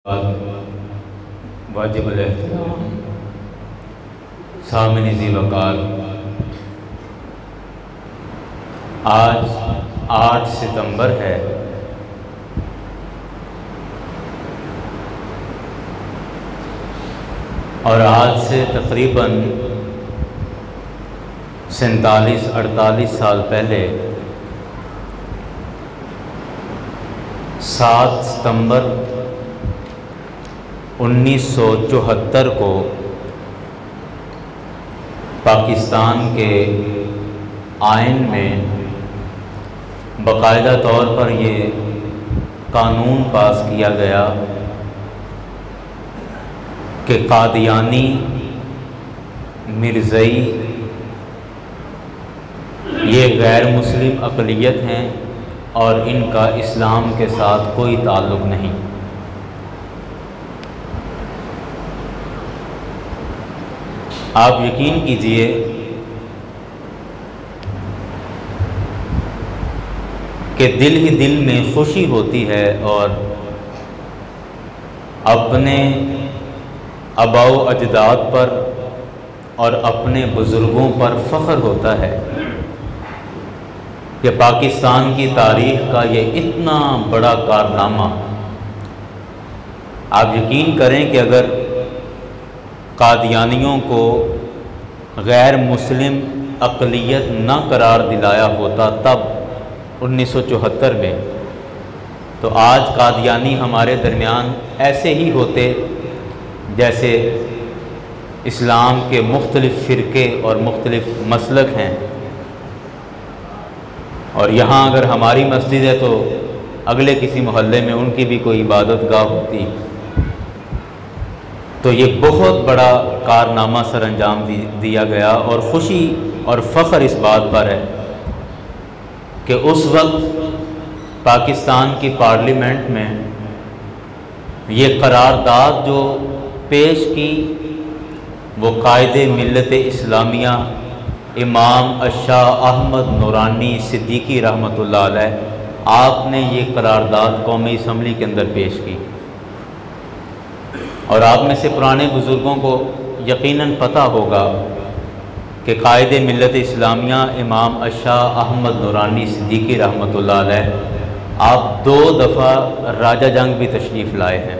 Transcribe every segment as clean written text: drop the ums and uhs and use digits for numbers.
वाजिबुल एहतराम सामने ज़ी वक़ार, आज 8 सितंबर है और आज से तकरीबन 47-48 साल पहले 7 सितंबर 1974 को पाकिस्तान के आइन में बाकायदा तौर पर ये कानून पास किया गया कि कादियानी, मिर्ज़ई ये गैर मुस्लिम अक़लियत हैं और इनका इस्लाम के साथ कोई ताल्लुक़ नहीं। आप यकीन कीजिए कि दिल ही दिल में खुशी होती है और अपने आबाओ अजदाद पर और अपने बुज़ुर्गों पर फ़ख्र होता है कि पाकिस्तान की तारीख़ का ये इतना बड़ा कारनामा। आप यकीन करें कि अगर कादियानियों को गैर मुस्लिम अक़लियत न करार दिलाया होता तब 1974 में, तो आज कादियानी हमारे दरमियान ऐसे ही होते जैसे इस्लाम के मुख्तलिफ़ फ़िरक़े और मुख्तलिफ़ मसलक हैं। और यहाँ अगर हमारी मस्जिद है तो अगले किसी मोहल्ले में उनकी भी कोई इबादत गाह होती। तो ये बहुत बड़ा कारनामा सर अंजाम दिया गया और ख़ुशी और फ़ख्र इस बात पर है कि उस वक्त पाकिस्तान की पार्लियामेंट में ये करारदाद जो पेश की वो कायदे मिल्लत इस्लामिया इमाम अशाह अहमद नूरानी सिद्दीकी रहमतुल्लाह अलैह, आपने ये करारदाद कौमी असम्बली के अंदर पेश की। और आप में से पुराने बुज़ुर्गों को यकीनन पता होगा कि कायदे मिल्लत इस्लामिया इमाम अशाह अहमद नूरानी सिद्दीकी रहमतुल्लाह अलैह, आप 2 दफ़ा राजा जंग भी तशरीफ़ लाए हैं।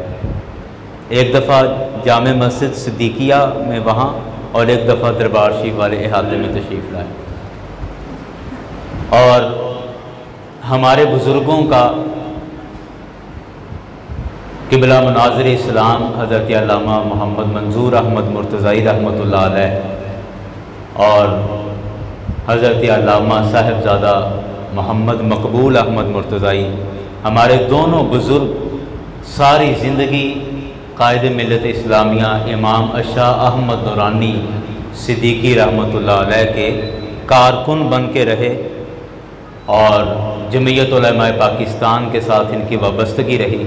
एक दफ़ा जामे मस्जिद सिद्दीकिया में वहाँ और एक दफ़ा दरबार शरीफ वाले इहाते में तशरीफ़ लाए। और हमारे बुज़ुर्गों का क़िबला मुनाज़िर इस्लाम हज़रत अल्लामा मोहम्मद मंजूर अहमद मुर्तज़ाई रहमतुल्लाह अलैह और हज़रत अल्लामा साहिबज़ादा मोहम्मद मकबूल अहमद मुर्तज़ाई, हमारे दोनों बुज़ुर्ग सारी ज़िंदगी कायदे मिल्लत इस्लामिया इमाम अशाह अहमद नूरानी सिद्दीकी रहमतुल्लाह अलैह के कारकुन बन के रहे और जमीयत उलमाए पाकिस्तान के साथ इनकी वाबस्तगी रही।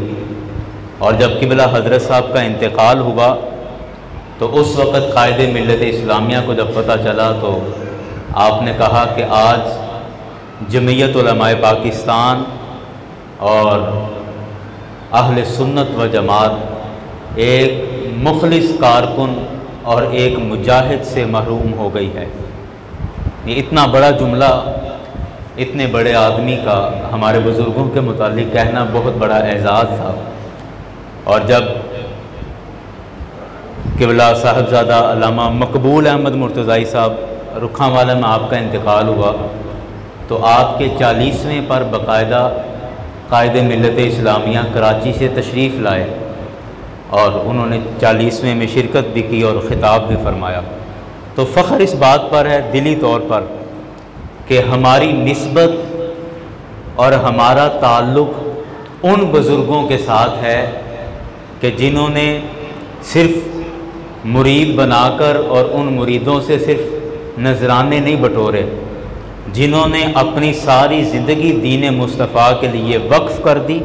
और जब क़िबला हज़रत साहब का इंतकाल हुआ तो उस वक़्त कायदे मिल्लत इस्लामिया को जब पता चला तो आपने कहा कि आज जमीयत उलमाए पाकिस्तान और अहले सुन्नत व जमात एक मुखलिस कारकुन और एक मुजाहिद से महरूम हो गई है। ये इतना बड़ा जुमला इतने बड़े आदमी का हमारे बुज़ुर्गों के मुतालिक कहना बहुत बड़ा एज़ाज़ था। और जब क़िबला साहिबज़ादा अल्लामा मकबूल अहमद मुर्तज़ाई साहब रुखावाला में आपका इंतकाल हुआ तो आपके 40वें पर बाकायदा कायदे मिल्लत इस्लामिया कराची से तशरीफ़ लाए और उन्होंने 40वें में शिरकत भी की और ख़िताब भी फरमाया। तो फ़ख्र इस बात पर है दिली तौर पर कि हमारी निस्बत और हमारा ताल्लुक़ उन बुज़ुर्गों के साथ है कि जिन्होंने सिर्फ़ मुरीद बनाकर और उन मुरीदों से सिर्फ़ नजराने नहीं बटोरे, जिन्होंने अपनी सारी ज़िंदगी दीन मुस्तफ़ा के लिए वक्फ़ कर दी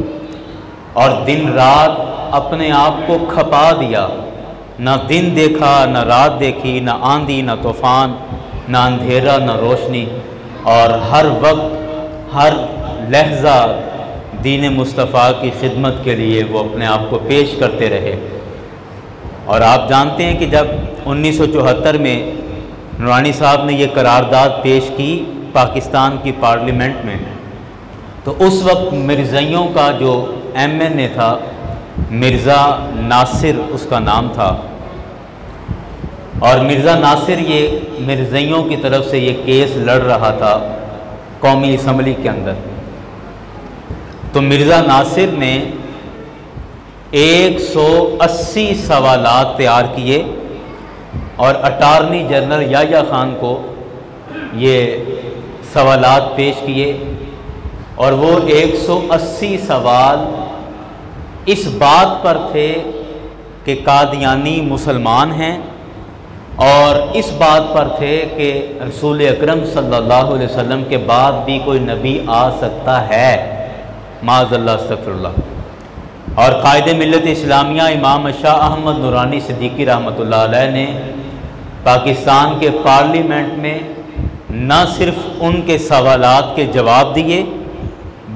और दिन रात अपने आप को खपा दिया। ना दिन देखा, ना रात देखी, ना आंधी, ना तूफ़ान, ना अंधेरा, ना रोशनी, और हर वक्त हर लहजा दीन मुस्तफ़ा की खिदमत के लिए वो अपने आप को पेश करते रहे। और आप जानते हैं कि जब 1974 में नूरानी साहब ने ये करारदाद पेश की पाकिस्तान की पार्लियामेंट में, तो उस वक्त मिर्ज़ाइयों का जो MNA था, मिर्ज़ा नासिर उसका नाम था, और मिर्ज़ा नासिर ये मिर्ज़ाइयों की तरफ से ये केस लड़ रहा था कौमी असम्बली के अंदर। तो मिर्ज़ा नासिर ने 180 सवालात तैयार किए और अटार्नी जनरल याह्या खान को ये सवालात पेश किए, और वो 180 सवाल इस बात पर थे कि कादियानी मुसलमान हैं, और इस बात पर थे कि रसूल अकरम सल्लल्लाहु अलैहि वसल्लम के बाद भी कोई नबी आ सकता है, माज़अल्लाह अस्तग़फिरुल्लाह। और कायदे मिल्लत इस्लामिया इमाम शाह अहमद नूरानी सिद्दीकी रहमतुल्लाह अलैह ने पाकिस्तान के पार्लियामेंट में न सिर्फ उनके सवालात के जवाब दिए,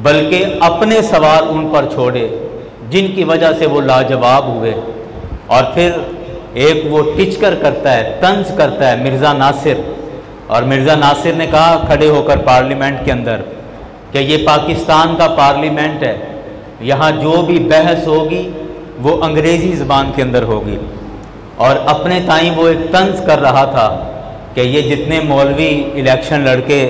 बल्कि अपने सवाल उन पर छोड़े जिनकी वजह से वो लाजवाब हुए। और फिर एक वो टिचकर करता है, तंज करता है मिर्ज़ा नासिर, और मिर्ज़ा नासिर ने कहा खड़े होकर पार्लियामेंट के अंदर कि ये पाकिस्तान का पार्लियामेंट है, यहाँ जो भी बहस होगी वो अंग्रेज़ी ज़बान के अंदर होगी। और अपने ताई वो एक तंज कर रहा था कि ये जितने मौलवी इलेक्शन लड़के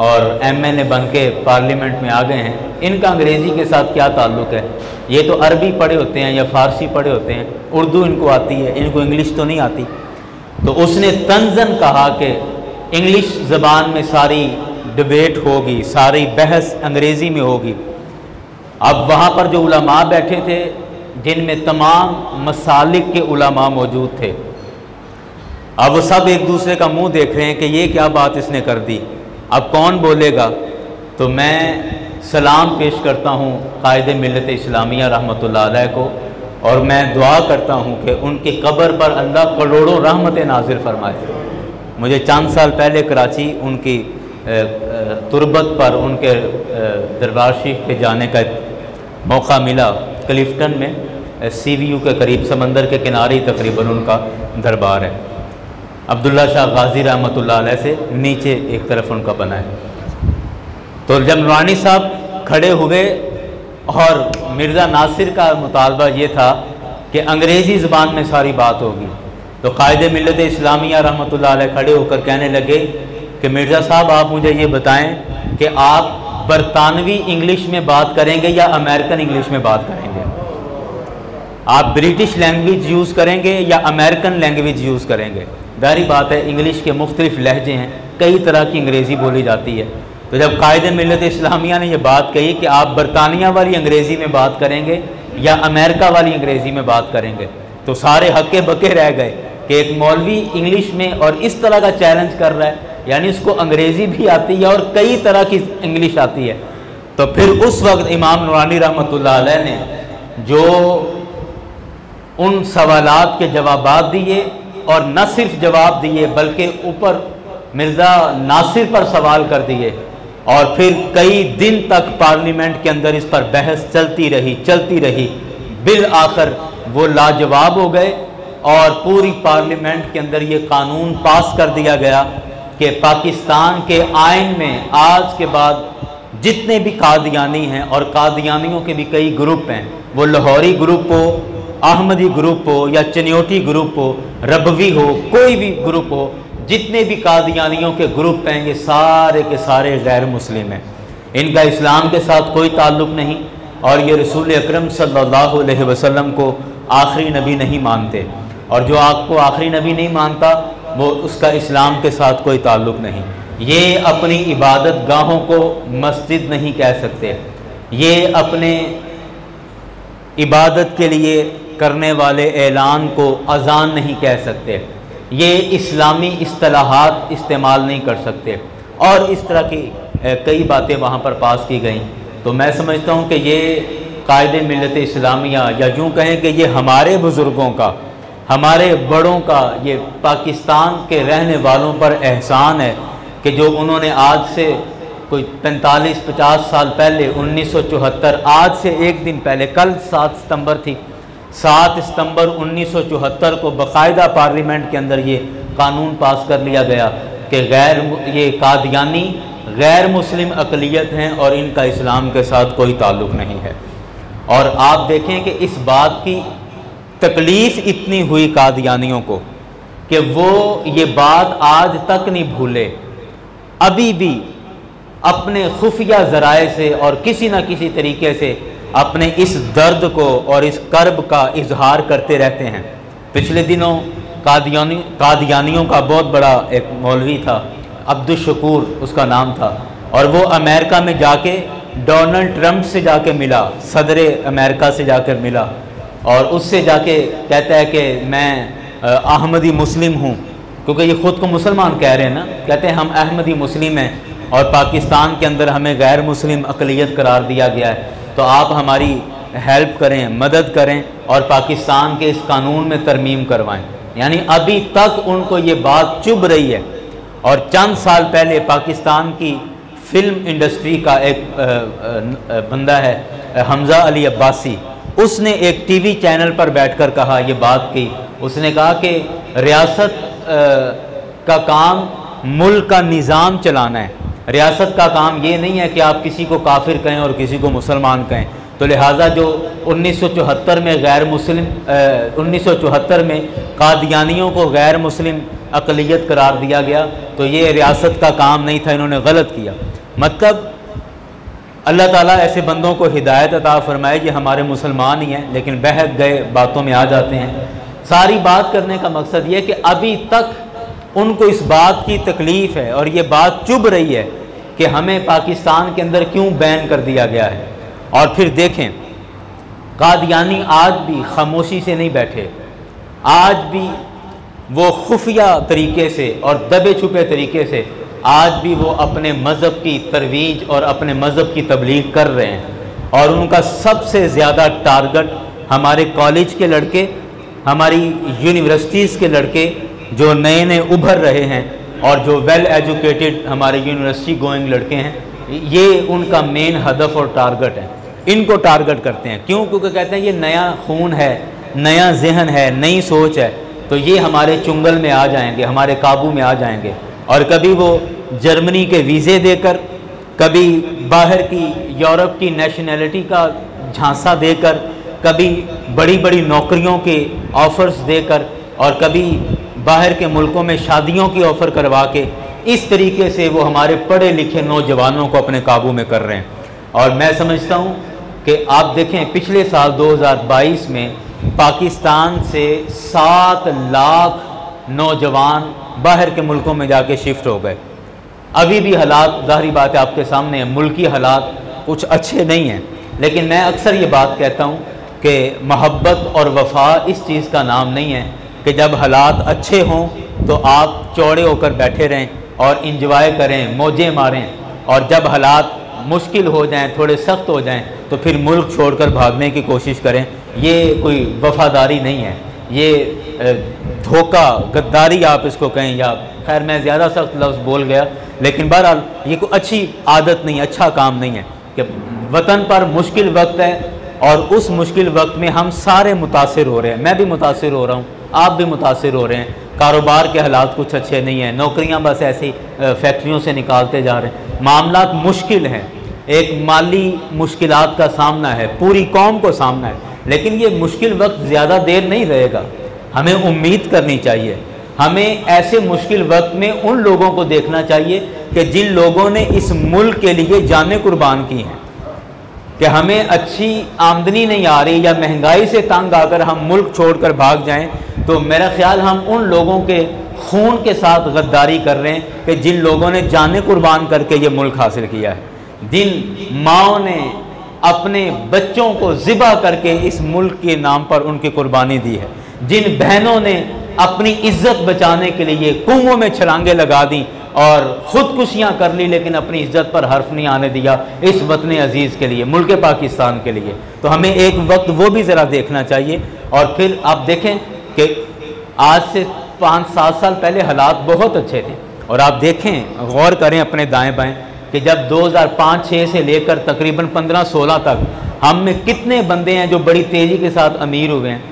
और MNA बन के पार्लियामेंट में आ गए हैं, इनका अंग्रेज़ी के साथ क्या ताल्लुक़ है, ये तो अरबी पढ़े होते हैं या फ़ारसी पढ़े होते हैं, उर्दू इनको आती है, इनको इंग्लिश तो नहीं आती। तो उसने तंज़न कहा कि इंग्लिश ज़बान में सारी डिबेट होगी, सारी बहस अंग्रेज़ी में होगी। अब वहाँ पर जो उलमा बैठे थे, जिनमें तमाम मसालिक के उलमा मौजूद थे, अब वो सब एक दूसरे का मुंह देख रहे हैं कि ये क्या बात इसने कर दी, अब कौन बोलेगा। तो मैं सलाम पेश करता हूँ कायदे मिल्लत इस्लामिया रहमतुल्लाह अलैह को, और मैं दुआ करता हूँ कि उनकी कब्र पर अल्लाह करोड़ों रहमतें नाजिल फरमाए। मुझे चंद साल पहले कराची उनकी तुरबत पर उनके दरबार शरीफ पे जाने का मौका मिला। क्लिफ्टन में CVU के करीब समंदर के किनारे ही तकरीबन उनका दरबार है। अब्दुल्ला शाह गाजी रहमतुल्लाह अलैह से नीचे एक तरफ उनका बना है। तो जब नूरानी साहब खड़े हुए और मिर्ज़ा नासिर का मुतालबा ये था कि अंग्रेज़ी ज़बान में सारी बात होगी, तो कायदे मिल्लत इस्लामिया रहमतुल्लाह अलैह खड़े होकर कहने लगे कि मिर्ज़ा साहब आप मुझे ये बताएं कि आप बरतानवी इंग्लिश में बात करेंगे या अमेरिकन इंग्लिश में बात करेंगे, आप ब्रिटिश लैंग्वेज यूज़ करेंगे या अमेरिकन लैंग्वेज यूज़ करेंगे। जाहिर बात है इंग्लिश के मुख्तलिफ लहजे हैं, कई तरह की अंग्रेज़ी बोली जाती है। तो जब कायदे मिल्लत इस्लामिया ने यह बात कही कि आप बरतानिया वाली अंग्रेज़ी में बात करेंगे या अमेरिका वाली अंग्रेज़ी में बात करेंगे, तो सारे हक्के बके रह गए कि एक मौलवी इंग्लिश में और इस तरह का चैलेंज कर रहा है, यानी उसको अंग्रेज़ी भी आती है और कई तरह की इंग्लिश आती है। तो फिर उस वक्त इमाम नूरानी रहमतुल्लाह अलैह ने जो उन सवालात के जवाबात दिए, और न सिर्फ जवाब दिए बल्कि ऊपर मिर्ज़ा नासिर पर सवाल कर दिए, और फिर कई दिन तक पार्लियामेंट के अंदर इस पर बहस चलती रही। बिल आखिर वो लाजवाब हो गए और पूरी पार्लियामेंट के अंदर ये कानून पास कर दिया गया कि पाकिस्तान के आइन में आज के बाद जितने भी कादियानी हैं, और कादियानियों के भी कई ग्रुप हैं, वो लाहौरी ग्रुप हो, अहमदी ग्रुप हो या चनियोटी ग्रुप हो, रबवी हो, कोई भी ग्रुप हो, जितने भी कादियानियों के ग्रुप हैं ये सारे के सारे गैर मुस्लिम हैं, इनका इस्लाम के साथ कोई ताल्लुक़ नहीं, और ये रसूल अकरम सल्लल्लाहु अलैहि वसल्लम को आखिरी नबी नहीं मानते, और जो आपको आखिरी नबी नहीं मानता वो उसका इस्लाम के साथ कोई ताल्लुक़ नहीं। ये अपनी इबादत गाहों को मस्जिद नहीं कह सकते, ये अपने इबादत के लिए करने वाले ऐलान को अज़ान नहीं कह सकते, ये इस्लामी इस्तिलाहात इस्तेमाल नहीं कर सकते, और इस तरह की कई बातें वहाँ पर पास की गई। तो मैं समझता हूँ कि ये कायदे मिल्लत इस्लामिया, या यूँ कहें कि ये हमारे बुज़ुर्गों का, हमारे बड़ों का, ये पाकिस्तान के रहने वालों पर एहसान है कि जो उन्होंने आज से कोई 45-50 साल पहले 1974, आज से एक दिन पहले, कल 7 सितंबर थी, 7 सितंबर 1974 को बाकायदा पार्लियामेंट के अंदर ये कानून पास कर लिया गया कि ये कादियानी गैर मुस्लिम अक़लियत हैं और इनका इस्लाम के साथ कोई ताल्लुक़ नहीं है। और आप देखें कि इस बात की तकलीफ़ इतनी हुई कादियानियों को कि वो ये बात आज तक नहीं भूले, अभी भी अपने खुफिया ज़राए से और किसी न किसी तरीके से अपने इस दर्द को और इस कर्ब का इजहार करते रहते हैं। पिछले दिनों कादियानियों का बहुत बड़ा एक मौलवी था, अब्दुल शकूर उसका नाम था, और वो अमेरिका में जाके डोनाल्ड ट्रंप से जाके मिला, सदर अमेरिका से जाकर मिला, और उससे जाके कहता है कि मैं अहमदी मुस्लिम हूँ, क्योंकि ये ख़ुद को मुसलमान कह रहे हैं ना, कहते हैं हम अहमदी मुस्लिम हैं और पाकिस्तान के अंदर हमें गैर मुस्लिम अक़लियत करार दिया गया है, तो आप हमारी हेल्प करें, मदद करें और पाकिस्तान के इस कानून में तरमीम करवाएं। यानी अभी तक उनको ये बात चुभ रही है। और चंद साल पहले पाकिस्तान की फ़िल्म इंडस्ट्री का एक बंदा है हमज़ा अली अब्बासी, उसने एक टीवी चैनल पर बैठकर कहा, ये बात की, उसने कहा कि रियासत का काम मुल्क का निज़ाम चलाना है, रियासत का काम ये नहीं है कि आप किसी को काफिर कहें और किसी को मुसलमान कहें। तो लिहाजा जो 1974 में 1974 में कादियानियों को गैर मुस्लिम अक़लियत करार दिया गया, तो ये रियासत का काम नहीं था, इन्होंने गलत किया। मतलब अल्लाह ताला ऐसे बंदों को हिदायत अता फरमाए, ये हमारे मुसलमान ही हैं लेकिन बहक गए बातों में आ जाते हैं। सारी बात करने का मकसद ये कि अभी तक उनको इस बात की तकलीफ़ है और ये बात चुभ रही है कि हमें पाकिस्तान के अंदर क्यों बैन कर दिया गया है। और फिर देखें, कादियानी आज भी खामोशी से नहीं बैठे, आज भी वो खुफिया तरीके से और दबे छुपे तरीके से आज भी वो अपने मज़हब की तरवीज और अपने मज़हब की तबलीग कर रहे हैं। और उनका सबसे ज़्यादा टारगेट हमारे कॉलेज के लड़के, हमारी यूनिवर्सिटीज़ के लड़के जो नए नए उभर रहे हैं और जो वेल एजुकेटेड हमारे यूनिवर्सिटी गोइंग लड़के हैं, ये उनका मेन हदफ और टारगेट है। इनको टारगेट करते हैं, क्यों? क्योंकि कहते हैं ये नया खून है, नया जहन है, नई सोच है, तो ये हमारे चुंगल में आ जाएंगे, हमारे काबू में आ जाएंगे। और कभी वो जर्मनी के वीज़े देकर, कभी बाहर की यूरोप की नेशनैलिटी का झांसा देकर, कभी बड़ी बड़ी नौकरियों के ऑफ़र्स देकर, और कभी बाहर के मुल्कों में शादियों की ऑफ़र करवा के, इस तरीके से वो हमारे पढ़े लिखे नौजवानों को अपने काबू में कर रहे हैं। और मैं समझता हूँ कि आप देखें, पिछले साल 2022 में पाकिस्तान से 7 लाख नौजवान बाहर के मुल्कों में जाके शिफ्ट हो गए। अभी भी हालात ज़ाहिरी बात है आपके सामने है, मुल्की हालात कुछ अच्छे नहीं हैं, लेकिन मैं अक्सर ये बात कहता हूँ कि मोहब्बत और वफा इस चीज़ का नाम नहीं है कि जब हालात अच्छे हों तो आप चौड़े होकर बैठे रहें और इंजॉय करें, मौजें मारें, और जब हालात मुश्किल हो जाएं, थोड़े सख्त हो जाएं, तो फिर मुल्क छोड़कर भागने की कोशिश करें। ये कोई वफादारी नहीं है, ये धोखा, गद्दारी आप इसको कहें, या खैर मैं ज़्यादा सख्त लफ्ज़ बोल गया, लेकिन बहरहाल ये कोई अच्छी आदत नहीं, अच्छा काम नहीं है कि वतन पर मुश्किल वक्त है और उस मुश्किल वक्त में हम सारे मुतासिर हो रहे हैं। मैं भी मुतासिर हो रहा हूँ, आप भी मुतासिर हो रहे हैं। कारोबार के हालात कुछ अच्छे नहीं हैं, नौकरियां बस ऐसी फैक्ट्रियों से निकालते जा रहे हैं, मामलात मुश्किल हैं, एक माली मुश्किलात का सामना है, पूरी कौम को सामना है। लेकिन ये मुश्किल वक्त ज़्यादा देर नहीं रहेगा, हमें उम्मीद करनी चाहिए। हमें ऐसे मुश्किल वक्त में उन लोगों को देखना चाहिए कि जिन लोगों ने इस मुल्क के लिए जानें कुर्बान की हैं, कि हमें अच्छी आमदनी नहीं आ रही या महंगाई से तंग आकर हम मुल्क छोड़कर भाग जाएं, तो मेरा ख्याल हम उन लोगों के खून के साथ गद्दारी कर रहे हैं कि जिन लोगों ने जानें कुर्बान करके ये मुल्क हासिल किया है, जिन माओं ने अपने बच्चों को ज़िबा करके इस मुल्क के नाम पर उनकी कुर्बानी दी है, जिन बहनों ने अपनी इज्जत बचाने के लिए कुओं में छलांगे लगा दी और ख़ुदकुशियाँ कर ली, लेकिन अपनी इज्जत पर हर्फ नहीं आने दिया इस वतन अजीज़ के लिए, मुल्क पाकिस्तान के लिए। तो हमें एक वक्त वो भी ज़रा देखना चाहिए। और फिर आप देखें कि आज से 5-7 साल पहले हालात बहुत अच्छे थे, और आप देखें, गौर करें अपने दाएं बाएं कि जब 2005-06 से लेकर तकरीबन 15-16 तक हम में कितने बंदे हैं जो बड़ी तेज़ी के साथ अमीर हुए हैं,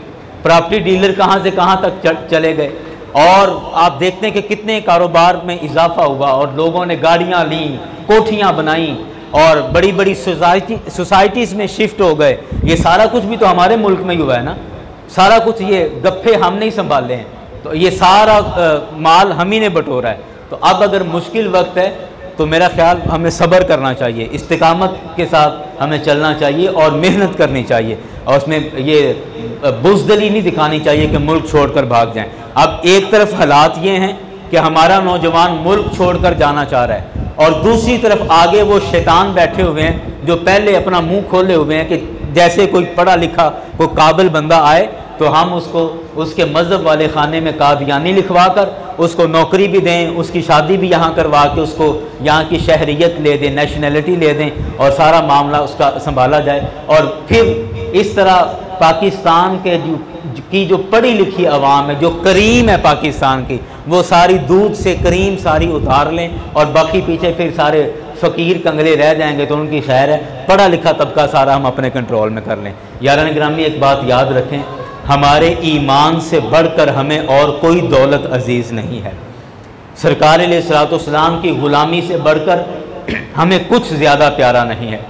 प्रॉपर्टी डीलर कहाँ से कहाँ तक चले गए, और आप देखते हैं कि कितने कारोबार में इजाफा हुआ और लोगों ने गाड़ियाँ लीं, कोठियाँ बनाई और बड़ी बड़ी सोसाइटीज़ में शिफ्ट हो गए। ये सारा कुछ भी तो हमारे मुल्क में ही हुआ है ना, सारा कुछ ये गप्फे हम नहीं संभाले हैं, तो ये सारा माल हम ही ने बटोरा है। तो अब अगर मुश्किल वक्त है तो मेरा ख्याल हमें सब्र करना चाहिए, इस्तिकामत के साथ हमें चलना चाहिए और मेहनत करनी चाहिए, और उसमें ये बुज़दिली नहीं दिखानी चाहिए कि मुल्क छोड़कर भाग जाएं। अब एक तरफ हालात ये हैं कि हमारा नौजवान मुल्क छोड़कर जाना चाह रहा है, और दूसरी तरफ आगे वो शैतान बैठे हुए हैं जो पहले अपना मुंह खोले हुए हैं कि जैसे कोई पढ़ा लिखा कोई काबिल बंदा आए तो हम उसको उसके मज़हब वाले ख़ाने में कादियानी लिखवा कर उसको नौकरी भी दें, उसकी शादी भी यहाँ करवा के उसको यहाँ की शहरियत ले दें, नेशनैलिटी ले दें और सारा मामला उसका संभाला जाए। और फिर इस तरह पाकिस्तान के की जो पढ़ी लिखी आवाम है, जो करीम है पाकिस्तान की, वो सारी दूध से करीम सारी उतार लें और बाकी पीछे फिर सारे फ़कीर कंगले रह जाएंगे तो उनकी खैर है, पढ़ा लिखा तबका सारा हम अपने कंट्रोल में कर लें। यारान गिरामी, एक बात याद रखें, हमारे ईमान से बढ़कर हमें और कोई दौलत अजीज़ नहीं है। सरकार अलैहिस्सलाम की ग़ुलामी से बढ़कर हमें कुछ ज़्यादा प्यारा नहीं है।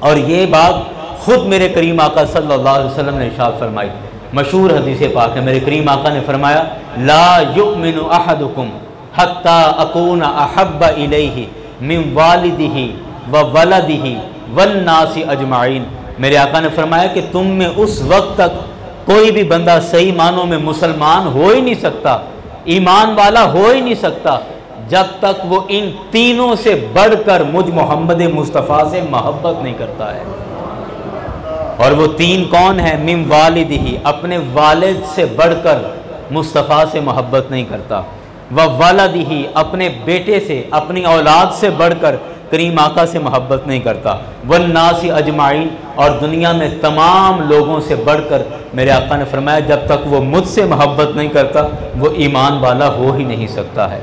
और ये बात ख़ुद मेरे करीम आका सल्लल्लाहु अलैहि वसल्लम ने इरशाद फरमाई, मशहूर हदीस पाक है। मेरे करीम आका ने फरमाया, ला युमिनु अहदुकुम हत्ता अकूना अहब्बा इलैहि मिन वालिदिही व वलदिही वन्नासी अजमाइन। मेरे आका ने फरमाया कि तुम में उस वक्त तक कोई भी बंदा सही मानों में मुसलमान हो ही नहीं सकता, ईमान वाला हो ही नहीं सकता, जब तक वो इन तीनों से बढ़कर मुझ मोहम्मद मुस्तफ़ा से मोहब्बत नहीं करता है। और वो तीन कौन है? मिन वालिदिही, अपने वालिद से बढ़कर मुस्तफ़ा से मोहब्बत नहीं करता, व वलदिही, अपने बेटे से अपनी औलाद से बढ़कर करीम आका से मोहब्बत नहीं करता, वन्नासी अजमाइन, और दुनिया में तमाम लोगों से बढ़कर मेरे आका ने फरमाया जब तक वो मुझसे मोहब्बत नहीं करता वो ईमान वाला हो ही नहीं सकता है।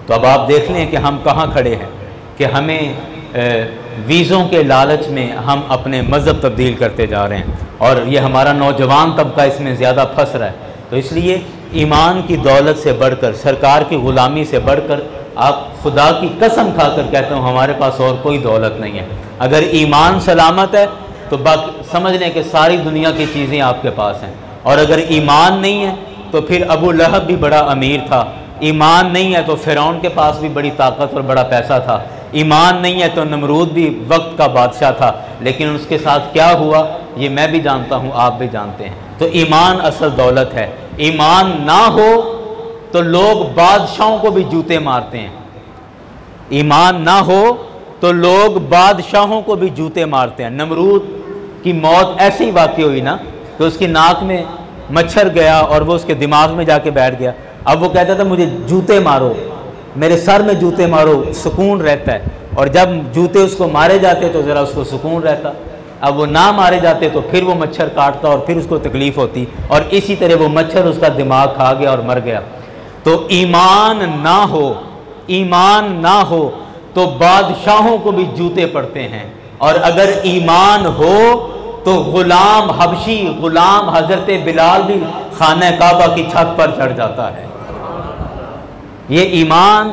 तो अब आप देख लें कि हम कहाँ खड़े हैं कि हमें वीज़ों के लालच में हम अपने मज़हब तब्दील करते जा रहे हैं और ये हमारा नौजवान तबका इसमें ज़्यादा फंस रहा है। तो इसलिए ईमान की दौलत से बढ़कर, सरकार की ग़ुलामी से बढ़कर, आप खुदा की कसम खाकर कहते हो हमारे पास और कोई दौलत नहीं है। अगर ईमान सलामत है तो बाकी समझ लें कि सारी दुनिया की चीज़ें आपके पास हैं, और अगर ईमान नहीं है तो फिर अबू लहब भी बड़ा अमीर था, ईमान नहीं है तो फ़िरौन के पास भी बड़ी ताकत और बड़ा पैसा था, ईमान नहीं है तो नमरूद भी वक्त का बादशाह था, लेकिन उसके साथ क्या हुआ ये मैं भी जानता हूँ, आप भी जानते हैं। तो ईमान असल दौलत है। ईमान ना हो तो लोग बादशाहों को भी जूते मारते हैं, ईमान ना हो तो लोग बादशाहों को भी जूते मारते हैं। नमरूद की मौत ऐसे ही वाक़ई हुई ना कि उसकी नाक में मच्छर गया और वो उसके दिमाग में जाके बैठ गया। अब वो कहता था मुझे जूते मारो, मेरे सर में जूते मारो, सुकून रहता है, और जब जूते उसको मारे जाते तो ज़रा उसको सुकून रहता। अब वो ना मारे जाते तो फिर वो मच्छर काटता और फिर उसको तकलीफ़ होती, और इसी तरह वो मच्छर उसका दिमाग खा गया और मर गया। तो ईमान ना हो, ईमान ना हो तो बादशाहों को भी जूते पड़ते हैं, और अगर ईमान हो तो ग़ुलाम हबशी, ग़ुलाम हज़रत बिलाल भी खाना काबा की छत पर चढ़ जाता है। ये ईमान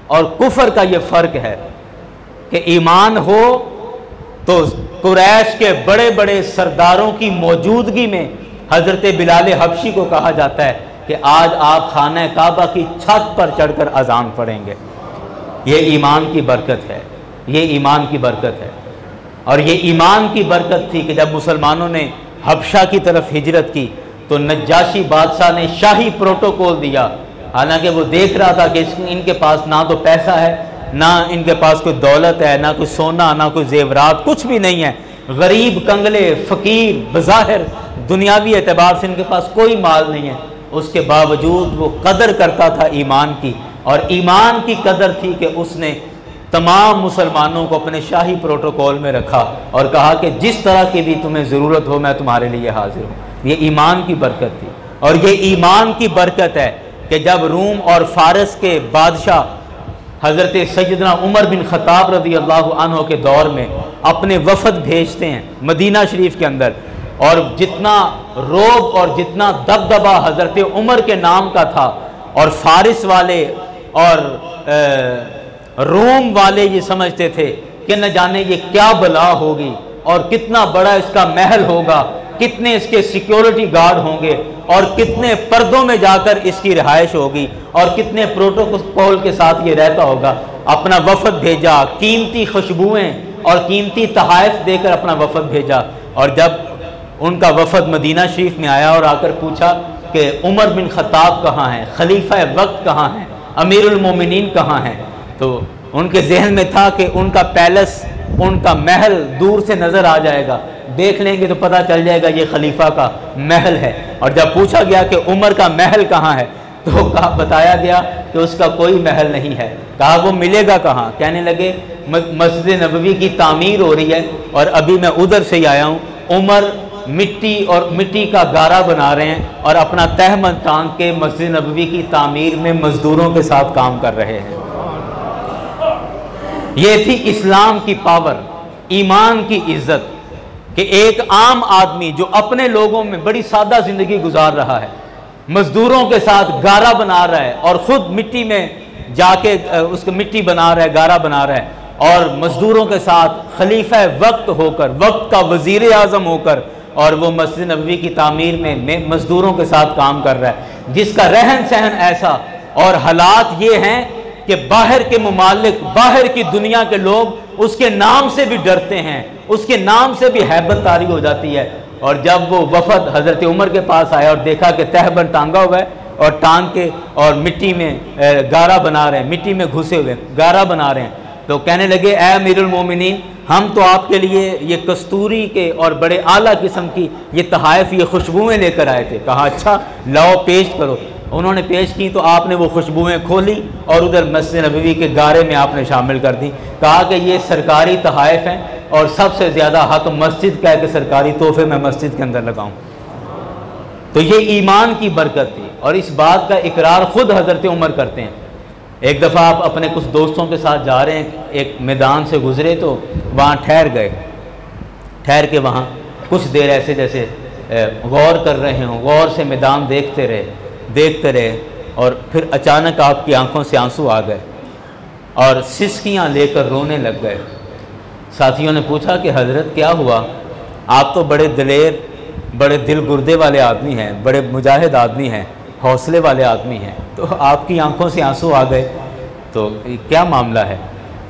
और कुफर का ये फ़र्क है कि ईमान हो तो कुरैश के बड़े बड़े सरदारों की मौजूदगी में हज़रत बिलाल हबशी को कहा जाता है कि आज आप खाना काबा की छत पर चढ़कर अजान पढ़ेंगे। ये ईमान की बरकत है, ये ईमान की बरकत है। और ये ईमान की बरकत थी कि जब मुसलमानों ने हबशा की तरफ हिजरत की तो नज्जाशी बादशाह ने शाही प्रोटोकॉल दिया, हालांकि वो देख रहा था कि इनके पास ना तो पैसा है, ना इनके पास कोई दौलत है, ना कोई सोना, ना कोई जेवरात, कुछ भी नहीं है, गरीब कंगले फ़कीर, बज़ाहिर दुनियावी एतबार से इनके पास कोई माल नहीं है। उसके बावजूद वो कदर करता था ईमान की, और ईमान की कदर थी कि उसने तमाम मुसलमानों को अपने शाही प्रोटोकॉल में रखा और कहा कि जिस तरह की भी तुम्हें ज़रूरत हो मैं तुम्हारे लिए हाजिर हूँ। ये ईमान की बरकत थी। और ये ईमान की बरकत है कि जब रूम और फ़ारस के बादशाह हज़रत सैयदना उमर बिन ख़त्ताब रज़ी अल्लाह अन्हु के दौर में अपने वफ़द भेजते हैं मदीना शरीफ के अंदर, और जितना रोब और जितना दबदबा हज़रत उमर के नाम का था, और फारिस वाले और रोम वाले ये समझते थे कि न जाने ये क्या बला होगी और कितना बड़ा इसका महल होगा, कितने इसके सिक्योरिटी गार्ड होंगे और कितने पर्दों में जाकर इसकी रिहाइश होगी और कितने प्रोटोकॉल के साथ ये रहता होगा। अपना वफ़द भेजा, कीमती खुशबुएँ और कीमती तहाइफ देकर अपना वफ़द भेजा। और जब उनका वफ़द मदीना शरीफ में आया और आकर पूछा कि उमर बिन ख़त्ताब कहाँ हैं, खलीफा वक्त कहाँ हैं, अमीरुल मोमिनीन कहाँ हैं, तो उनके जहन में था कि उनका पैलेस, उनका महल दूर से नज़र आ जाएगा, देख लेंगे तो पता चल जाएगा ये खलीफा का महल है। और जब पूछा गया कि उमर का महल कहाँ है, तो कहा, बताया गया कि उसका कोई महल नहीं है। कहा वो मिलेगा कहाँ? कहने लगे मस्जिद नबवी की तामीर हो रही है और अभी मैं उधर से ही आया हूँ। उमर मिट्टी का गारा बना रहे हैं और अपना तहमत टांग के मस्जिद नबवी की तामीर में मजदूरों के साथ काम कर रहे हैं। ये थी इस्लाम की पावर, ईमान की इज्जत, कि एक आम आदमी जो अपने लोगों में बड़ी सादा जिंदगी गुजार रहा है, मजदूरों के साथ गारा बना रहा है और ख़ुद मिट्टी में जाके उसको मिट्टी बना रहा है, गारा बना रहा है, और मजदूरों के साथ खलीफा वक्त होकर, वक्त का वज़ीर आज़म होकर, और वो मस्जिद नबवी की तामीर में मजदूरों के साथ काम कर रहा है, जिसका रहन सहन ऐसा और हालात ये हैं कि बाहर के मुमालिक, बाहर की दुनिया के लोग उसके नाम से भी डरते हैं, उसके नाम से भी हैबत तारी हो जाती है। और जब वो वफ़द हज़रत उमर के पास आया और देखा कि तहबंद टांगा हुआ है और टांग के और मिट्टी में गारा बना रहे हैं, मिट्टी में घुसे हुए गारा बना रहे हैं, तो कहने लगे, ए अमीरुल मोमिनीन, हम तो आपके लिए ये कस्तूरी के और बड़े आला किस्म की ये तहाइफ, ये खुशबुएँ लेकर आए थे। कहा अच्छा लाओ पेश करो। उन्होंने पेश की तो आपने वो खुशबुएँ खोली और उधर मस्जिद नबवी के गारे में आपने शामिल कर दी। कहा कि ये सरकारी तहाइफ हैं और सबसे ज़्यादा हक मस्जिद का है कि सरकारी तोहफे मैं मस्जिद के अंदर लगाऊँ। तो ये ईमान की बरकत थी और इस बात का इकरार ख़ुद हज़रत उमर करते हैं। एक दफ़ा आप अपने कुछ दोस्तों के साथ जा रहे हैं, एक मैदान से गुज़रे तो वहाँ ठहर गए, ठहर के वहाँ कुछ देर ऐसे जैसे गौर कर रहे हों, गौर से मैदान देखते रहे और फिर अचानक आपकी आंखों से आंसू आ गए और सिसकियाँ लेकर रोने लग गए। साथियों ने पूछा कि हज़रत क्या हुआ? आप तो बड़े दिलेर, बड़े दिल गुर्दे वाले आदमी हैं, बड़े मुजाहिद आदमी हैं, हौसले वाले आदमी हैं, तो आपकी आंखों से आंसू आ गए, तो क्या मामला है?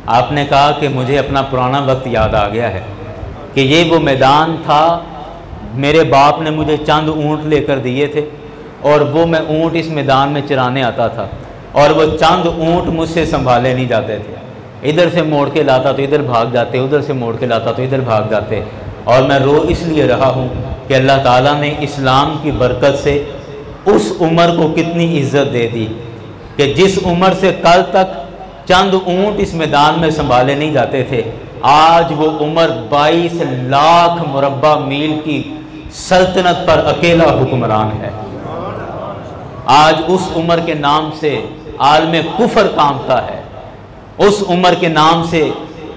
आपने कहा कि मुझे अपना पुराना वक्त याद आ गया है कि ये वो मैदान था, मेरे बाप ने मुझे चंद ऊँट लेकर दिए थे और वो मैं ऊँट इस मैदान में चराने आता था और वो चंद ऊँट मुझसे संभाले नहीं जाते थे। इधर से मोड़ के लाता तो इधर भाग जाते, उधर से मोड़ के लाता तो इधर भाग जाते, और मैं रो इसलिए रहा हूँ कि अल्लाह ताला ने इस्लाम की बरकत से उस उम्र को कितनी इज्जत दे दी कि जिस उम्र से कल तक चंद ऊँट इस मैदान में संभाले नहीं जाते थे, आज वो उम्र 22 लाख मुरब्बा मील की सल्तनत पर अकेला हुक्मरान है। आज उस उम्र के नाम से आलम कुफर कांपता है, उस उम्र के नाम से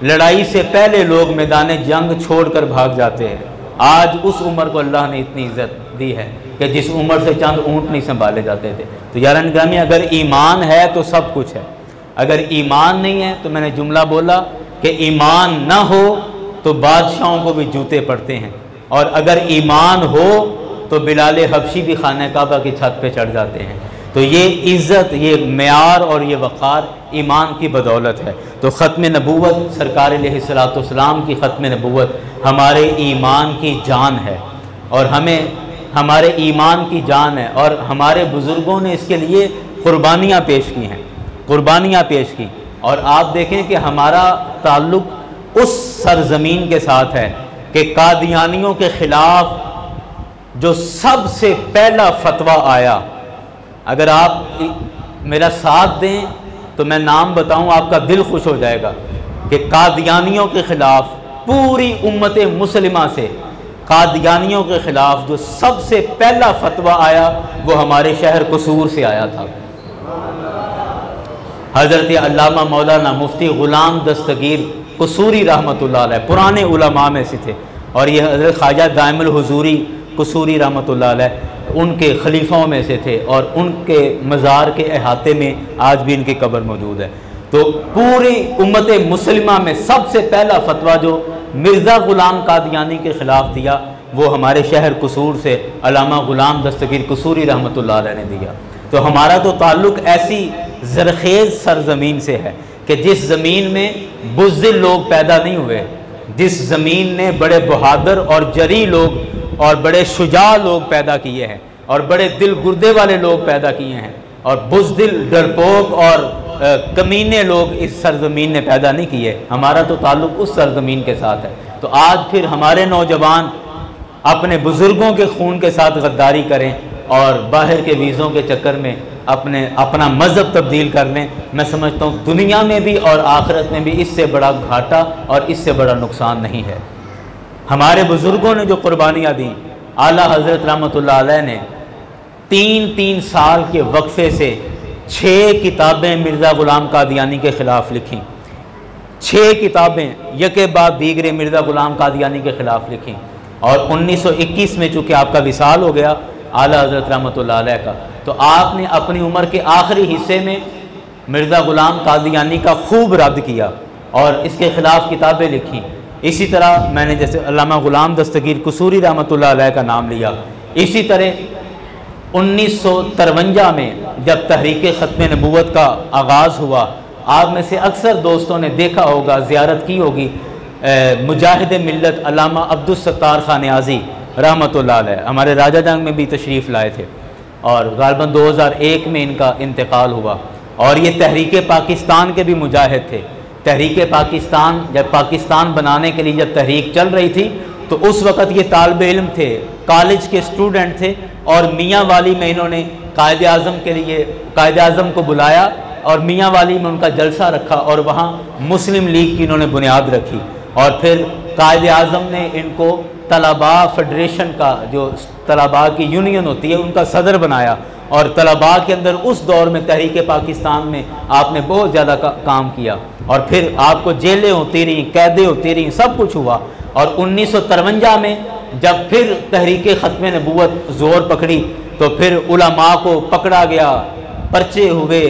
लड़ाई से पहले लोग मैदान जंग छोड़कर भाग जाते हैं। आज उस उम्र को अल्लाह ने इतनी इज्जत दी है कि जिस उम्र से चंद ऊँट नहीं संभाले जाते थे। तो यारान ग्रामी, अगर ईमान है तो सब कुछ है, अगर ईमान नहीं है तो मैंने जुमला बोला कि ईमान ना हो तो बादशाहों को भी जूते पड़ते हैं, और अगर ईमान हो तो बिलाल हबशी भी खाने काबा की छत पे चढ़ जाते हैं। तो ये इज़्ज़त, ये म्यार और ये वक़ार ईमान की बदौलत है। तो ख़त्म नबूवत, सरकार अलैहिस्सलाम की ख़त्म नबूवत हमारे ईमान की जान है और हमें हमारे ईमान की जान है, और हमारे बुज़ुर्गों ने इसके लिए क़ुरबानियाँ पेश की हैं, क़ुरबानियाँ पेश की। और आप देखें कि हमारा ताल्लुक़ उस सरज़मीन के साथ है कि कादियानियों के ख़िलाफ़ जो सबसे पहला फतवा आया, अगर आप मेरा साथ दें तो मैं नाम बताऊं, आपका दिल खुश हो जाएगा कि कादियानियों के ख़िलाफ़ पूरी उम्मत मुस्लिमा से कादियानियों के ख़िलाफ़ जो सबसे पहला फतवा आया वो हमारे शहर कसूर से आया था। हज़रत अल्लामा मौलाना मुफ्ती ग़ुलाम दस्तगीर कसूरी रहमतुल्लाह अलैह पुराने उलमा में से थे, और ये हज़रत ख्वाजा दाइमुल हुज़ूरी कसूरी रहमतुल्लाह अलैह उनके खलीफाओं में से थे, और उनके मज़ार के अहाते में आज भी इनकी कब्र मौजूद है। तो पूरी उम्मत मुस्लिमा में सबसे पहला फतवा जो मिर्ज़ा ग़ुलाम कादियानी के ख़िलाफ़ दिया वो हमारे शहर कसूर से अल्लामा ग़ुलाम दस्तगीर कसूरी रहमतुल्लाह अलैह ने दिया। तो हमारा तो ताल्लुक़ ऐसी ज़रख़ेज़ सरज़मीन से है कि जिस ज़मीन में बुज़दिल लोग पैदा नहीं हुए, जिस ज़मीन ने बड़े बहादुर और जरी लोग और बड़े शुजा लोग पैदा किए हैं, और बड़े दिल गुर्दे वाले लोग पैदा किए हैं, और बुज़दिल डरपोक और कमीने लोग इस सरज़मीन ने पैदा नहीं किए। हमारा तो ताल्लुक़ उस सरज़मीन के साथ है। तो आज फिर हमारे नौजवान अपने बुज़ुर्गों के खून के साथ गद्दारी करें और बाहर के वीज़ों के चक्कर में अपना मज़हब तब्दील कर लें, मैं समझता हूँ दुनिया में भी और आखिरत में भी इससे बड़ा घाटा और इससे बड़ा नुकसान नहीं है। हमारे बुज़ुर्गों ने जो कुर्बानियाँ दी, आला हज़रत रहमतुल्लाह अलैह ने 3-3 साल के वक्फे से 6 किताबें मिर्ज़ा ग़ुलाम कादियानी के ख़िलाफ़ लिखीं। 6 किताबें यके बाद दीगरे मिर्ज़ा ग़ुलाम कादियानी के ख़िलाफ़ लिखीं, और 1921 में चूँकि आपका विसाल हो गया आला हज़रत रहमतुल्लाह अलैह का, तो आपने अपनी उम्र के आखिरी हिस्से में मिर्ज़ा ग़ुलाम कादियानी का खूब रद्द किया और इसके ख़िलाफ़ किताबें लिखीं। इसी तरह मैंने जैसे अल्लामा ग़ुलाम दस्तगीर कसूरी रहमतुल्लाह अलैह का नाम लिया। इसी तरह 1953 में जब तहरीक ख़त्म नबूवत का आगाज़ हुआ, आप में से अक्सर दोस्तों ने देखा होगा, ज़ियारत की होगी, मुजाहिद मिल्लत अल्लामा अब्दुल सत्तार खान नियाज़ी रहमतुल्लाह अलैह हमारे राजा जंग में भी तशरीफ़ लाए थे, और ग़ालिबन 2001 में इनका इंतकाल हुआ। और ये तहरीक पाकिस्तान के भी मुजाहिद थे। तहरीक पाकिस्तान, जब पाकिस्तान बनाने के लिए जब तहरीक चल रही थी तो उस वक़्त ये तालिब इल्म थे, कॉलेज के स्टूडेंट थे, और मियाँ वाली में इन्होंने कायद आज़म के लिए कायद आज़म को बुलाया और मियाँ वाली में उनका जलसा रखा, और वहाँ मुस्लिम लीग की इन्होंने बुनियाद रखी। और फिर कायद आज़म ने इनको तलबा फेडरेशन का, जो तलबा की यूनियन होती है, उनका सदर बनाया, और तलबा के अंदर उस दौर में तहरीक पाकिस्तान में आपने बहुत ज़्यादा काम किया, और फिर आपको जेलें होती रहीं, कैदें होती रहीं, सब कुछ हुआ। और 1953 में जब फिर तहरीक ख़त्म नबूवत ज़ोर पकड़ी तो फिर उलमा को पकड़ा गया, पर्चे हुए,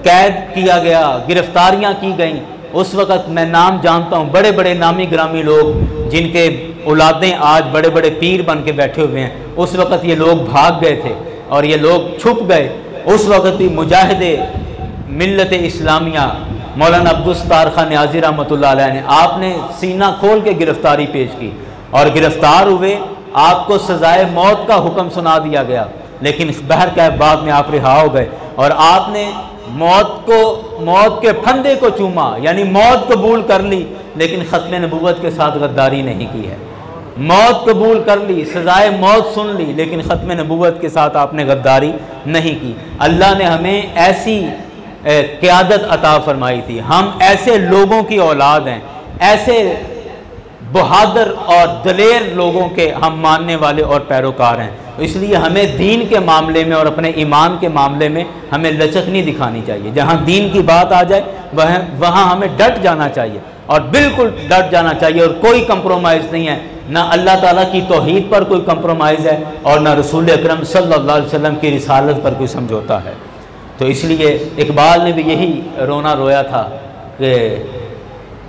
कैद किया गया, गिरफ्तारियां की गईं। उस वक़्त मैं नाम जानता हूँ, बड़े बड़े नामी ग्रामी लोग जिनके औलादें आज बड़े बड़े पीर बन के बैठे हुए हैं, उस वक़्त ये लोग भाग गए थे और ये लोग छुप गए। उस वक़्त भी मुजाहिद मिल्लत इस्लामिया मौलाना अब्दुल सत्तार खान नियाज़ी रहमतुल्लाह अलैह ने आपने सीना खोल के गिरफ़्तारी पेश की और गिरफ़्तार हुए, आपको सज़ाए मौत का हुक्म सुना दिया गया, लेकिन बहरकैफ बाद में आप रिहा हो गए और आपने मौत के फंदे को चूमा, यानी मौत कबूल कर ली, लेकिन ख़त्म नबूवत के साथ गद्दारी नहीं की है। मौत कबूल कर ली, सज़ाए मौत सुन ली, लेकिन ख़त्म नबूवत के साथ आपने गद्दारी नहीं की। अल्लाह ने हमें ऐसी क़यादत अता फरमाई थी, हम ऐसे लोगों की औलाद हैं, ऐसे बहादुर और दलेर लोगों के हम मानने वाले और पैरोकार हैं। तो इसलिए हमें दीन के मामले में और अपने ईमान के मामले में हमें लचक नहीं दिखानी चाहिए। जहाँ दीन की बात आ जाए वहाँ हमें डट जाना चाहिए और बिल्कुल डट जाना चाहिए, और कोई कंप्रोमाइज़ नहीं है। ना अल्लाह ताला की तौहीद पर कोई कंप्रोमाइज़ है और ना रसूल अकरम सल्लल्लाहु अलैहि वसल्लम की रिसालत पर कोई समझौता है। तो इसलिए इकबाल ने भी यही रोना रोया था कि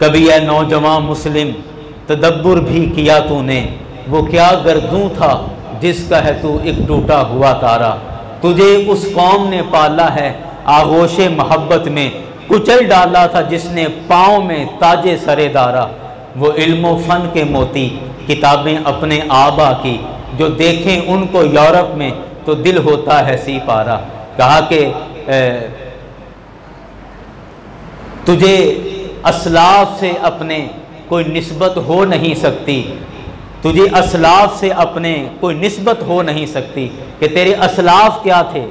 कभी है नौजवान मुस्लिम तदब्बुर भी किया तूने, वो क्या गर्दूं था जिसका है तू एक टूटा हुआ तारा। तुझे उस कौम ने पाला है आगोशे मोहब्बत में, कुचल डाला था जिसने पाँव में ताजे सरेदारा। वो इल्म फ़न के मोती किताबें अपने आबा की, जो देखें उनको यूरोप में तो दिल होता है सी पारा। कहा कि तुझे असलाफ से अपने कोई निस्बत हो नहीं सकती, तुझे असलाफ से अपने कोई निस्बत हो नहीं सकती कि तेरे असलाफ क्या थे,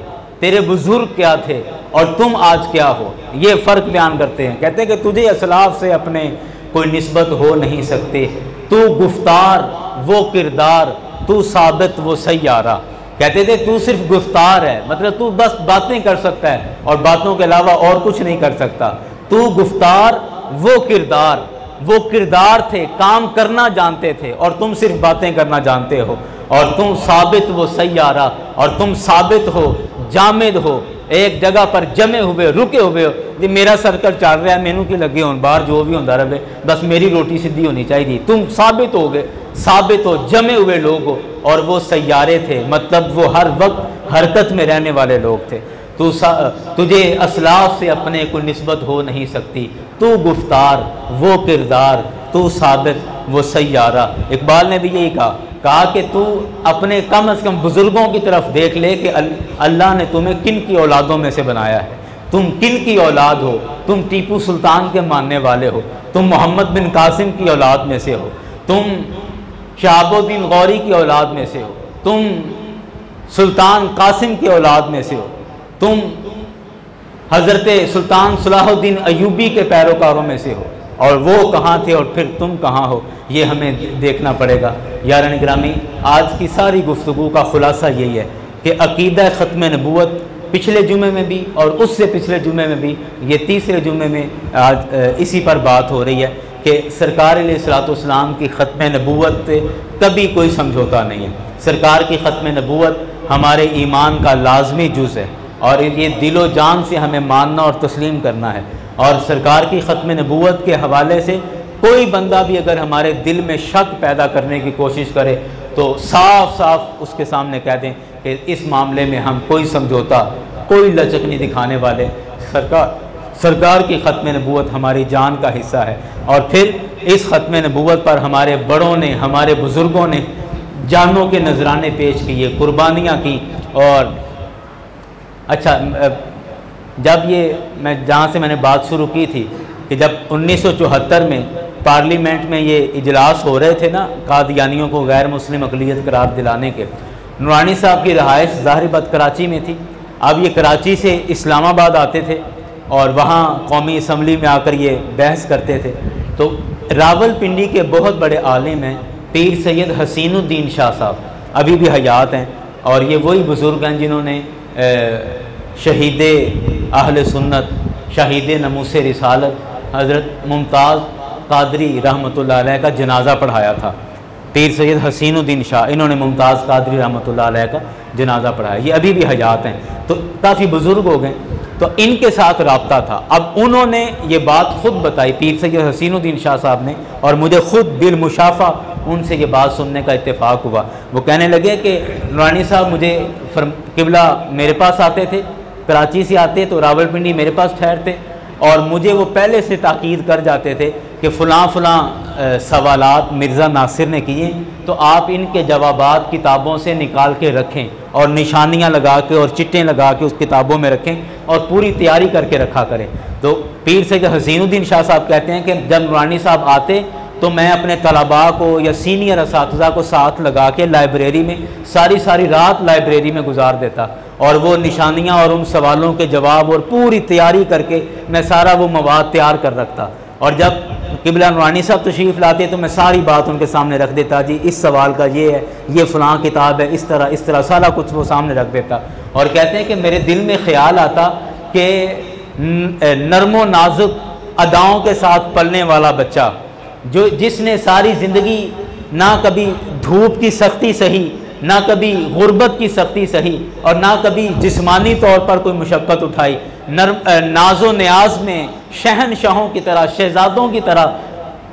तेरे बुज़ुर्ग क्या थे और तुम आज क्या हो। ये फ़र्क बयान करते हैं, कहते हैं कि तुझे असलाफ से अपने कोई निस्बत हो नहीं सकते, तू गुफ्तार वो किरदार, तू साबित वो सैयारा। कहते थे तू सिर्फ गुफ्तार है, मतलब तू बस बातें कर सकता है और बातों के अलावा और कुछ नहीं कर सकता। तू गुफ्तार, वो किरदार थे, काम करना जानते थे, और तुम सिर्फ बातें करना जानते हो। और तुम साबित वो सैयारा, और तुम साबित हो, जामिद हो, एक जगह पर जमे हुए, रुके हुए हो। जी मेरा सर्कल चल रहा है, मैनू की लगे हो बाहर जो भी होता रहे, बस मेरी रोटी सीधी होनी चाहिए। तुम साबित हो गए, साबित हो, जमे हुए लोग हो। और वो सैयारे थे, मतलब वो हर वक्त हरकत में रहने वाले लोग थे। तुझे असलाफ से अपने को निस्बत हो नहीं सकती। तू गुफ्तार, वो किरदार, तू साबित, वो सैयारा। इकबाल ने भी यही कहा कि तू अपने कम से कम बुज़ुर्गों की तरफ देख ले कि अल्लाह ने तुम्हें किन की औलादों में से बनाया है, तुम किन की औलाद हो। तुम टीपू सुल्तान के मानने वाले हो, तुम मोहम्मद बिन कासिम की औलाद में से हो, तुम शहाबुद्दीन गौरी की औलाद में से हो, तुम सुल्तान कासिम की औलाद में से हो, तुम हज़रत सुल्तान सलाहुद्दीन अयूबी के पैरोकारों में से हो। और वो कहाँ थे और फिर तुम कहाँ हो, ये हमें देखना पड़ेगा। यारान गिरामी, आज की सारी गुफ्तगू का खुलासा यही है कि अकीदा ख़त्म नबूवत पिछले जुमे में भी और उससे पिछले जुमे में भी, ये तीसरे जुमे में आज इसी पर बात हो रही है कि सरकार अलैहिस्सलाम की ख़त्म नबूवत से कभी कोई समझौता नहीं है। सरकार की ख़त्म नबूवत हमारे ईमान का लाजमी जुज़ है और ये दिलो जान से हमें मानना और तस्लीम करना है। और सरकार की ख़त्म नबूवत के हवाले से कोई बंदा भी अगर हमारे दिल में शक पैदा करने की कोशिश करे तो साफ साफ उसके सामने कह दें कि इस मामले में हम कोई समझौता, कोई लचक नहीं दिखाने वाले। सरकार की ख़त्म नबूवत हमारी जान का हिस्सा है। और फिर इस ख़त्म नबूवत पर हमारे बड़ों ने, हमारे बुज़ुर्गों ने जानों के नजराने पेश किए, कुर्बानियाँ की। और अच्छा, जब ये मैं जहाँ से मैंने बात शुरू की थी कि जब 1974 में पार्लियामेंट में ये इजलास हो रहे थे ना, कादियानियों को गैर मुस्लिम अक़लियत करार दिलाने के, नूरानी साहब की रहाइश ज़ाहिर बात कराची में थी। अब ये कराची से इस्लामाबाद आते थे और वहाँ कौमी असम्बली में आकर ये बहस करते थे। तो रावलपिंडी के बहुत बड़े आलिम हैं पीर सैयद हसीनुद्दीन शाह साहब, अभी भी हयात हैं। और ये वही बुज़ुर्ग हैं जिन्होंने शहीद अहले सुन्नत, शहीद नमूसे रिसालत हज़रत मुमताज़ कादरी रहमतुल्लाह अलैह का जनाजा पढ़ाया था। पीर सैयद हसीनुद्दीन शाह, इन्होंने मुमताज़ कादरी रहमतुल्लाह अलैह का जनाजा पढ़ाया। ये अभी भी हयात हैं, तो काफ़ी बुज़ुर्ग हो गए। तो इनके साथ रब्ता था। अब उन्होंने ये बात ख़ुद बताई, पीर सैयद हसीनुद्दीन शाह साहब ने, और मुझे ख़ुद बिल मुशाफ़ा उनसे ये बात सुनने का इत्तेफाक हुआ। वो कहने लगे कि नूरानी साहब मुझे किबला मेरे पास आते थे, कराची से आते तो रावलपिंडी मेरे पास ठहरते और मुझे वो पहले से ताकीद कर जाते थे कि फ़लाँ फ़लाँ सवालात मिर्ज़ा नासिर ने किए, तो आप इनके जवाबात किताबों से निकाल के रखें और निशानियाँ लगा के और चिट्टें लगा के उस किताबों में रखें और पूरी तैयारी करके रखा करें। तो पीर सैयद हसीनुद्दीन शाह साहब कहते हैं कि जब नूरानी साहब आते तो मैं अपने तलबा को या सीनियर असातिज़ा को साथ लगा के लाइब्रेरी में सारी रात लाइब्रेरी में गुजार देता और वो निशानियाँ और उन सवालों के जवाब और पूरी तैयारी करके मैं सारा वो मवाद तैयार कर रखता। और जब किबला नूरानी साहब तशरीफ़ लाते तो मैं सारी बात उनके सामने रख देता, जी इस सवाल का ये है, ये फ़लाँ किताब है, इस तरह सारा कुछ वो सामने रख देता। और कहते हैं कि मेरे दिल में ख़्याल आता कि नर्मो नाजुक अदाओं के साथ पलने वाला बच्चा, जो जिसने सारी ज़िंदगी ना कभी धूप की सख्ती सही, ना कभी गुर्बत की सख्ती सही और ना कभी जिस्मानी तौर पर कोई मुशक्क़त उठाई, नाजो न्याज में शहनशाहों की तरह, शहजादों की तरह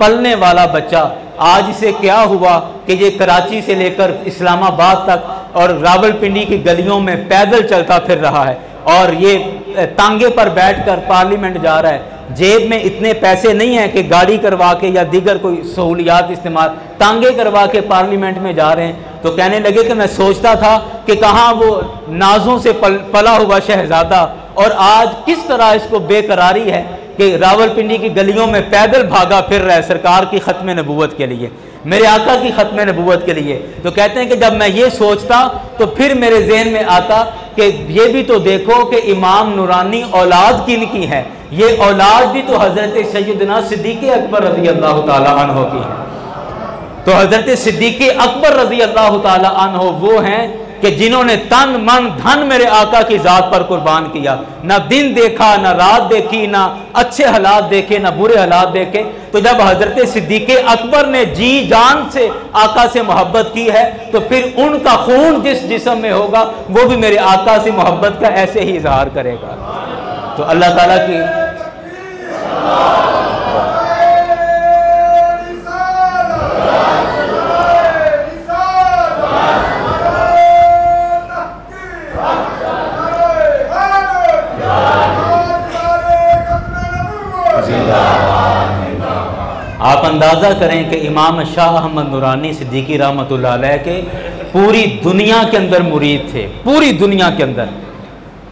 पलने वाला बच्चा, आज इसे क्या हुआ कि ये कराची से लेकर इस्लामाबाद तक और रावलपिंडी की गलियों में पैदल चलता फिर रहा है और ये तांगे पर बैठकर पार्लियामेंट जा रहा है। जेब में इतने पैसे नहीं हैं कि गाड़ी करवा के या दीगर कोई सहूलियात इस्तेमाल, तांगे करवा के पार्लियामेंट में जा रहे हैं। तो कहने लगे कि मैं सोचता था कि कहाँ वो नाजों से पला हुआ शहजादा और आज किस तरह इसको बेकरारी है कि रावलपिंडी की गलियों में पैदल भागा फिर रहा है सरकार की ख़त्म नबूवत के लिए, मेरे आका की ख़त्म नबूवत के लिए। तो कहते हैं कि जब मैं ये सोचता तो फिर मेरे जहन में आता कि ये भी तो देखो कि इमाम नूरानी औलाद किनकी है, ये औलाद भी तो हज़रत सैयदना सिद्दीक़ अकबर रज़ी अल्लाह ताला अन्हो की है। तो हज़रत सिद्दीक़ अकबर रज़ी अल्लाह ताला अन्हो वो हैं कि जिन्होंने तन मन धन मेरे आका की ज़ात पर कुर्बान किया, ना दिन देखा ना रात देखी, ना अच्छे हालात देखे ना बुरे हालात देखे। तो जब हजरत सिद्दीक़ अकबर ने जी जान से आका से मोहब्बत की है तो फिर उनका खून जिस जिस्म में होगा वो भी मेरे आका से मोहब्बत का ऐसे ही इजहार करेगा। तो अल्लाह ताला की आप अंदाज़ा करें कि इमाम शाह अहमद नूरानी सिद्दीकी रहमतुल्लाह अलैह के पूरी दुनिया के अंदर मुरीद थे, पूरी दुनिया के अंदर।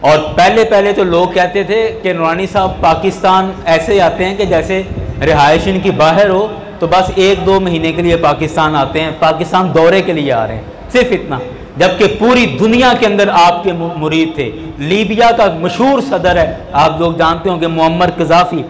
और पहले पहले तो लोग कहते थे कि नूरानी साहब पाकिस्तान ऐसे आते हैं कि जैसे रिहाइश इनकी बाहर हो तो बस 1-2 महीने के लिए पाकिस्तान आते हैं, पाकिस्तान दौरे के लिए आ रहे हैं, सिर्फ इतना। जबकि पूरी दुनिया के अंदर आपके मुरीद थे। लीबिया का मशहूर सदर है, आप लोग जानते होंगे, मुअम्मर कज़ाफ़ी।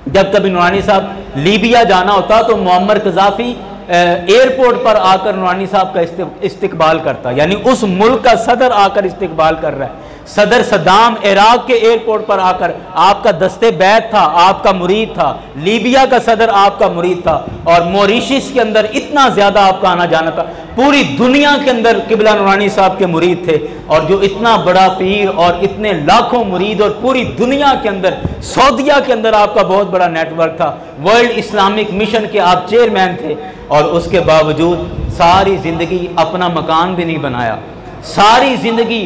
जब कभी नूरानी साहब लीबिया जाना होता तो मुअम्मर कज़ाफ़ी एयरपोर्ट पर आकर नूरानी साहब का इस्तकबाल करता, यानी उस मुल्क का सदर आकर इस्तकबाल कर रहा है। सदर सद्दाम इराक के एयरपोर्ट पर आकर आपका दस्ते बैत था, आपका मुरीद था। लीबिया का सदर आपका मुरीद था। और मॉरिशस के अंदर इतना ज़्यादा आपका आना जाना था। पूरी दुनिया के अंदर किबला नूरानी साहब के मुरीद थे। और जो इतना बड़ा पीर और इतने लाखों मुरीद और पूरी दुनिया के अंदर, सऊदीया के अंदर आपका बहुत बड़ा नेटवर्क था। वर्ल्ड इस्लामिक मिशन के आप चेयरमैन थे। और उसके बावजूद सारी ज़िंदगी अपना मकान भी नहीं बनाया, सारी ज़िंदगी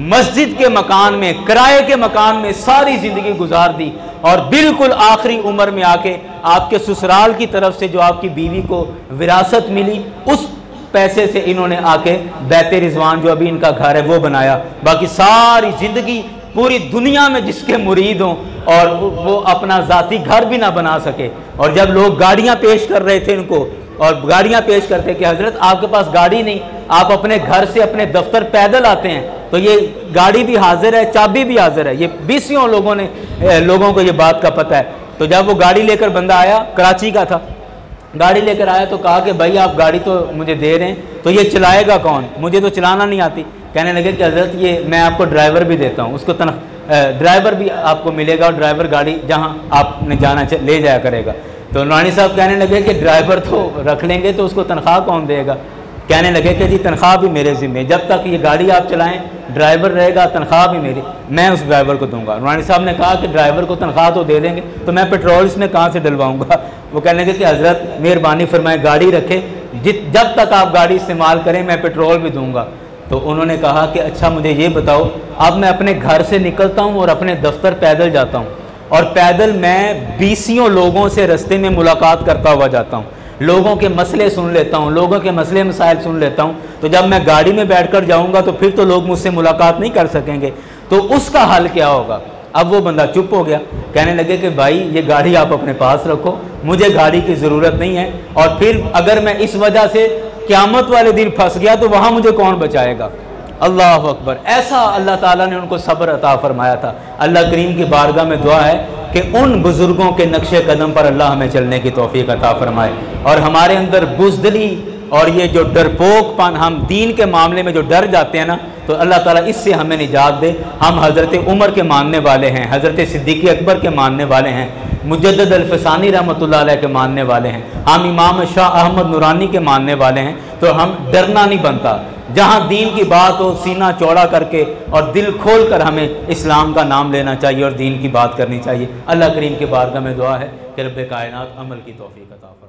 मस्जिद के मकान में, किराए के मकान में सारी ज़िंदगी गुजार दी। और बिल्कुल आखिरी उम्र में आके आपके ससुराल की तरफ से जो आपकी बीवी को विरासत मिली, उस पैसे से इन्होंने आके बैत रिजवान जो अभी इनका घर है वो बनाया। बाकी सारी ज़िंदगी पूरी दुनिया में जिसके मुरीद हों और वो अपना ज़ाती घर भी ना बना सके। और जब लोग गाड़ियाँ पेश कर रहे थे इनको, और गाड़ियाँ पेश करते कि हज़रत आपके पास गाड़ी नहीं, आप अपने घर से अपने दफ्तर पैदल आते हैं, तो ये गाड़ी भी हाजिर है, चाबी भी हाजिर है। ये 20 लोगों को ये बात का पता है। तो जब वो गाड़ी लेकर बंदा आया, कराची का था, गाड़ी लेकर आया तो कहा कि भाई आप गाड़ी तो मुझे दे रहे हैं, तो ये चलाएगा कौन, मुझे तो चलाना नहीं आती। कहने लगे कि हज़रत ये मैं आपको ड्राइवर भी देता हूँ, उसको ड्राइवर भी आपको मिलेगा और ड्राइवर गाड़ी जहाँ आपने जाना ले जाया करेगा। तो नूरानी साहब कहने लगे कि ड्राइवर तो रख लेंगे तो उसको तनख्वाह कौन देगा। कहने लगे कि जी तनख्वाह भी मेरे ज़िम्मे, जब तक ये गाड़ी आप चलाएं ड्राइवर रहेगा, तनख्वाह भी मेरी, मैं उस ड्राइवर को दूंगा। नूरानी साहब ने कहा कि ड्राइवर को तनख्वाह तो दे देंगे, तो मैं पेट्रोल इसमें कहाँ से डलवाऊँगा। वो कहने लगे कि हज़रत मेहरबानी फरमाए गाड़ी रखे, जब तक आप गाड़ी इस्तेमाल करें मैं पेट्रोल भी दूँगा। तो उन्होंने कहा कि अच्छा मुझे ये बताओ, अब मैं अपने घर से निकलता हूँ और अपने दफ्तर पैदल जाता हूँ, और पैदल मैं 20 लोगों से रास्ते में मुलाकात करता हुआ जाता हूँ, लोगों के मसले सुन लेता हूँ, लोगों के मसले मसाइल सुन लेता हूँ। तो जब मैं गाड़ी में बैठकर जाऊँगा तो फिर तो लोग मुझसे मुलाकात नहीं कर सकेंगे, तो उसका हल क्या होगा। अब वो बंदा चुप हो गया। कहने लगे कि भाई ये गाड़ी आप अपने पास रखो, मुझे गाड़ी की ज़रूरत नहीं है, और फिर अगर मैं इस वजह से क़यामत वाले दिन फंस गया तो वहाँ मुझे कौन बचाएगा। अल्लाह अकबर। ऐसा अल्लाह ताला ने उनको सब्र अता फरमाया था। अल्लाह करीम की बारगाह में दुआ है कि उन बुज़ुर्गों के नक्शे कदम पर अल्लाह हमें चलने की तौफीक अता फरमाए, और हमारे अंदर बुज़दिली और ये जो डरपोकपन, हम दीन के मामले में जो डर जाते हैं ना, तो अल्लाह ताला इससे हमें निजात दे। हम हज़रत उमर के मानने वाले हैं, हज़रत सिद्दीक़ अकबर के मानने वाले हैं, मुजद्दिद अल-फ़सानी रहमतुल्लाह अलैह के मानने वाले हैं, हम इमाम शाह अहमद नूरानी के मानने वाले हैं। तो हम डरना नहीं बनता, जहाँ दीन की बात हो सीना चौड़ा करके और दिल खोल कर हमें इस्लाम का नाम लेना चाहिए और दीन की बात करनी चाहिए। अल्लाह करीम के बारगाह में दुआ है कि रब्बे कायनात अमल की तौफीक अता फरमाए।